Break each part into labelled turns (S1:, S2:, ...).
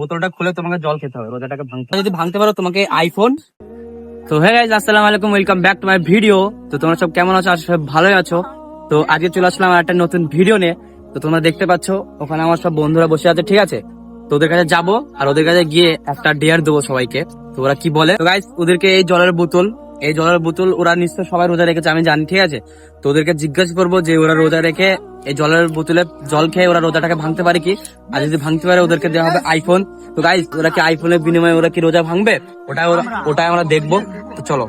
S1: বোতলটা খুলে তোমাকে জল খেতে হবে, রোজাটাকে ভাঙতে হবে। যদি ভাঙতে পারো তোমাকে আইফোন। তো হ্যাঁ গাইস, আসসালামু আলাইকুম, welcome back to my video. তো তোমরা সব কেমন আছো? আশা সব ভালোই আছো। তো আজকে চলে আসলাম একটা নতুন ভিডিও নিয়ে। তো তোমরা দেখতে পাচ্ছ ওখানে আমার সব বন্ধুরা বসে আছে, ঠিক আছে? তো ওদের কাছে যাবো আর ওদের কাছে গিয়ে একটা ডেয়ার দেবো সবাইকে। তো ওরা কি বলে। তো গাইস, ওদেরকে এই জলের বোতল ওরা নিশ্চয় সবাই রোজা রেখেছে, আমি জানি, ঠিক আছে? তো ওদেরকে জিজ্ঞাসা করবো যে ওরা রোজা রেখে এই জলের বোতলে জল খেয়ে ওরা রোজাটাকে ভাঙতে পারে কি। আর যদি ভাঙতে পারে ওদেরকে দেওয়া হবে আইফোন। তো গাইস, ওরা কি আইফোনের বিনিময়ে ওরা কি রোজা ভাঙবে, ওটাই আমরা দেখবো। তো চলো।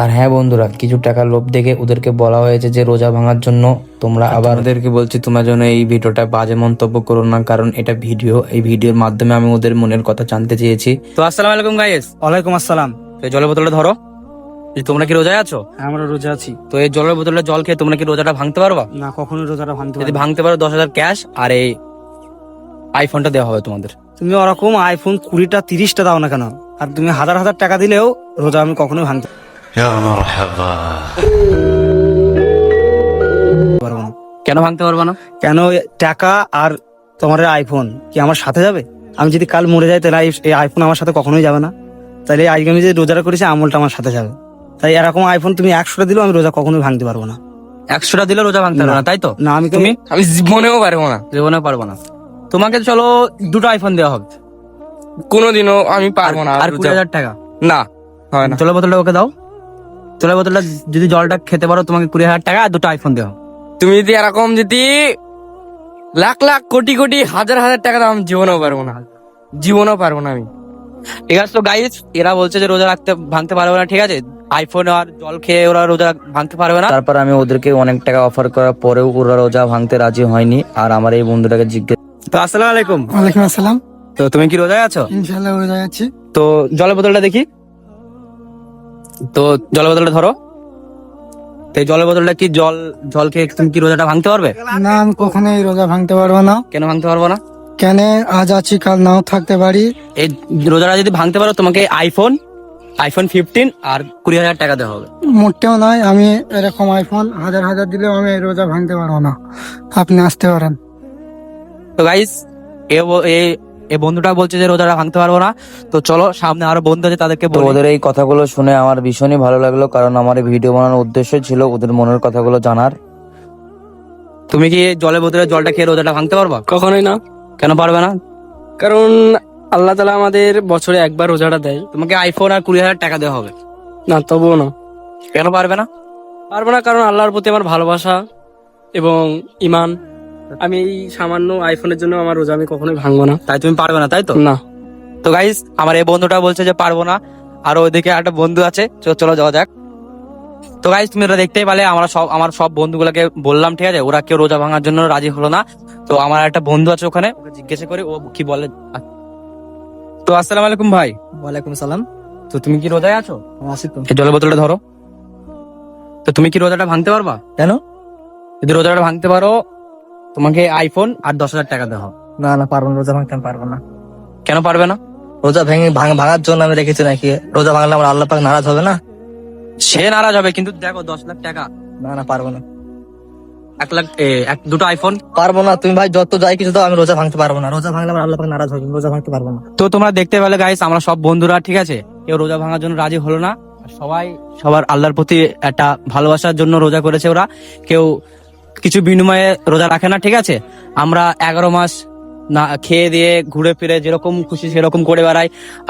S2: আর হ্যাঁ বন্ধুরা, কিছু টাকার লোভ দেখে ওদেরকে বলা হয়েছে যে রোজা ভাঙার জন্য তোমরা আবার ওদেরকে বলছি তোমরা যেন এই ভিডিওটা বাজে মন্তব্য করো না, কারণ এটা ভিডিও। এই ভিডিওর মাধ্যমে আমি ওদের মনের কথা জানতে চেয়েছি।
S1: তো আসসালামু আলাইকুম গাইস।
S3: ওয়ালাইকুম আসসালাম।
S1: তো এই জলের বোতলটা ধরো। তোমরা কি রোজায় আছো?
S3: আমরা রোজা আছি।
S1: তো এই জলের বোতলটা জল খেয়ে তোমরা কি রোজাটা ভাঙতে পারবা?
S3: না, কখনোই রোজাটা ভাঙতে
S1: যদি
S3: পারবো না।
S1: ভাঙতে পারো 10,000 ক্যাশ আর এই আইফোনটা দেওয়া হবে তোমাদের।
S3: তুমি ওরকম আইফোন 20টা 30টা দাও না কেন, আর তুমি হাজার হাজার টাকা দিলেও রোজা আমি কখনোই ভাঙতে পারবো না।
S1: কেন ভাঙতে পারবা না?
S3: কেন? টাকা আর তোমার আইফোন কি আমার সাথে যাবে? আমি যদি কাল মরে যাই তাহলে এই আইফোন আমার সাথে কখনোই যাবে না। তাহলে আজকে আমি যে রোজাটা করেছি আমলটা আমার সাথে যাবে। তাই এরকম আইফোন তুমি 100টা দিলেও আমি রোজা কখনোই ভাঙতে পারবো না।
S1: 100টা দিলে রোজা ভাঙতে পারবে না, তাই তো?
S3: না, আমি
S1: আমি জীবনেও পারবো না। তোমাকে চলো দুটো আইফোন দেওয়া হবে।
S4: কোনোদিনও আমি পারবো না।
S1: আর 20,000 টাকা
S4: না, হয় না।
S1: জলের বোতলটা ওকে দাও। জলের বোতলটা যদি জলটা খেতে পারো তোমাকে 20,000 টাকা আর দুটো আইফোন দেওয়া হবে।
S4: তুমি যদি এরকম যদি লাখ লাখ কোটি কোটি হাজার হাজার টাকা দাও, আমি জীবনেও পারবো না, আমি।
S1: ঠিক আছে। তো গাইস, এরা বলছে যে রোজা ভাঙতে পারবে না, ঠিক আছে? আইফোন আর জল খেয়ে ওরা রোজা ভাঙতে পারবে না।
S2: তারপর আমি ওদেরকে অনেক টাকা অফার করার পরেও ওরা রোজা ভাঙতে রাজি হয়নি। আর আমার এই বন্ধুটাকে জিজ্ঞেস
S1: তো আসসালামু আলাইকুম।
S5: ওয়ালাইকুম আসসালাম।
S1: তো তুমি কি রোজায় আছো?
S5: ইনশাআল্লাহ রোজা আছি।
S1: তো জলের বোতলটা দেখি। তো জলের বোতলটা ধরো। তো এই জলের বোতলটা কি জল খেয়ে তুমি কি রোজাটা ভাঙতে পারবে?
S5: না, আমি কখনোই রোজা ভাঙতে পারবো না।
S1: কেন ভাঙতে পারবো না?
S5: কেন? আজ আছি, কাল নাও থাকতে পারি।
S1: এই রোজাটা যদি ভাঙতে পারো তোমাকে আইফোন 15 আর 20,000 টাকা দেওয়া হবে।
S5: মোটেও নয়, আমি এরকম আইফোন হাজার হাজার দিলেও আমি এই রোজা ভাঙতে পারবো না। আপনি আসতে পারেন।
S1: তো গাইস, এই বন্ধুটা বলছে যে রোজাটা ভাঙতে পারবো না। তো চলো, সামনে আরো বন্ধু আছে তাদেরকে
S2: তো
S1: বলি।
S2: ওদের এই কথাগুলো শুনে আমার ভীষণই ভালো লাগলো, কারণ আমার এই ভিডিও বানানোর উদ্দেশ্য ছিল ওদের মনের কথাগুলো জানার।
S1: তুমি কি জলের বোতলে জলটা খেয়ে রোজাটা ভাঙতে পারবা?
S4: কখনোই না।
S1: কেন পারবে না?
S4: কারণ আল্লাহ তাআলা আমাদের বছরে একবার রোজাটা দেয়।
S1: তোমাকে আইফোন আর 20,000 টাকা দেওয়া হবে।
S4: না, তবুও না,
S1: কেন পারবে না?
S4: পারবো না। কারণ আল্লাহর প্রতি আমার ভালোবাসা এবং ইমান। আমি এই সামান্য আইফোনের জন্য আমার রোজা আমি কখনোই ভাঙবো না।
S1: তাই তুমি পারবে না, তাই তো?
S4: না।
S1: তো গাইস, আমার এই বন্ধুটা বলছে যে পারবো না, আর ওইদিকে একটা বন্ধু আছে, চলো যাওয়া যাক। তো গাইস, তুমি ওরা দেখতেই পালে আমার সব বন্ধুগুলোকে বললাম, ঠিক আছে? ওরা কেউ রোজা ভাঙার জন্য রাজি হলো না। তো আমার একটা বন্ধু আছে ওখানে, ওকে জিজ্ঞাসা করে ও কি বলে। তো আসসালামু আলাইকুম ভাই।
S3: ওয়ালাইকুম সালাম।
S1: তো তুমি কি রোজায় আছো?
S3: আসি তো।
S1: এই জলের বোতলটা ধরো। তো তুমি কি রোজাটা ভাঙতে পারবা?
S3: কেন?
S1: যদি রোজাটা ভাঙতে পারো তোমাকে আইফোন আর 10,000 টাকা দেওয়া হবে।
S3: না না, পারবো না, রোজা ভাঙতে আমি পারবো না।
S1: কেন পারবে না?
S3: রোজা ভাঙার জন্য আমি রেখেছি নাকি? রোজা ভাঙলে আমার আল্লাহ পাক নারাজ হবে না?
S1: সে নারাজ হবে, কিন্তু দেখো 10 লাখ টাকা,
S3: না না, পারবো না,
S1: 1 লাখ, দুটো আইফোন।
S3: পারবো না। তুমি ভাই যত যাই কিছু দাও, আমি রোজা ভাঙতে পারবো না। রোজা ভাঙলে আমার আল্লাহ পাক নারাজ হবে, রোজা ভাঙতে পারবো না।
S1: তো তোমরা দেখতে পেলে গাইস, আমরা সব বন্ধুরা, ঠিক আছে, কেউ রোজা ভাঙার জন্য রাজি হলো না। আর সবার আল্লাহর প্রতি একটা ভালোবাসার জন্য রোজা করেছে ওরা। কেউ কিছু বিনিময়ে রোজা রাখে না, ঠিক আছে? আমরা 11 মাস না খেয়ে দিয়ে ঘুরে ফিরে যেরকম খুশি সেরকম করে বেড়াই,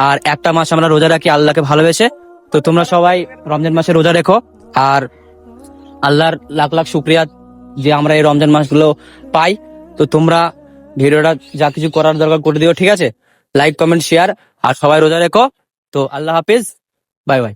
S1: আর একটা মাস আমরা রোজা রাখি আল্লাহকে ভালোবেসে। তো তোমরা সবাই রমজান মাসে রোজা রেখো, আর আল্লাহর লাখ লাখ শুকরিয়া যে আমরা এই রমজান মাসগুলো পাই। তো তোমরা ভিডিওটা যা কিছু করার দরকার করে দিও, ঠিক আছে? লাইক, কমেন্ট, শেয়ার, আর সবাই রোজা রেখো। তো আল্লাহ হাফিজ, বাই বাই।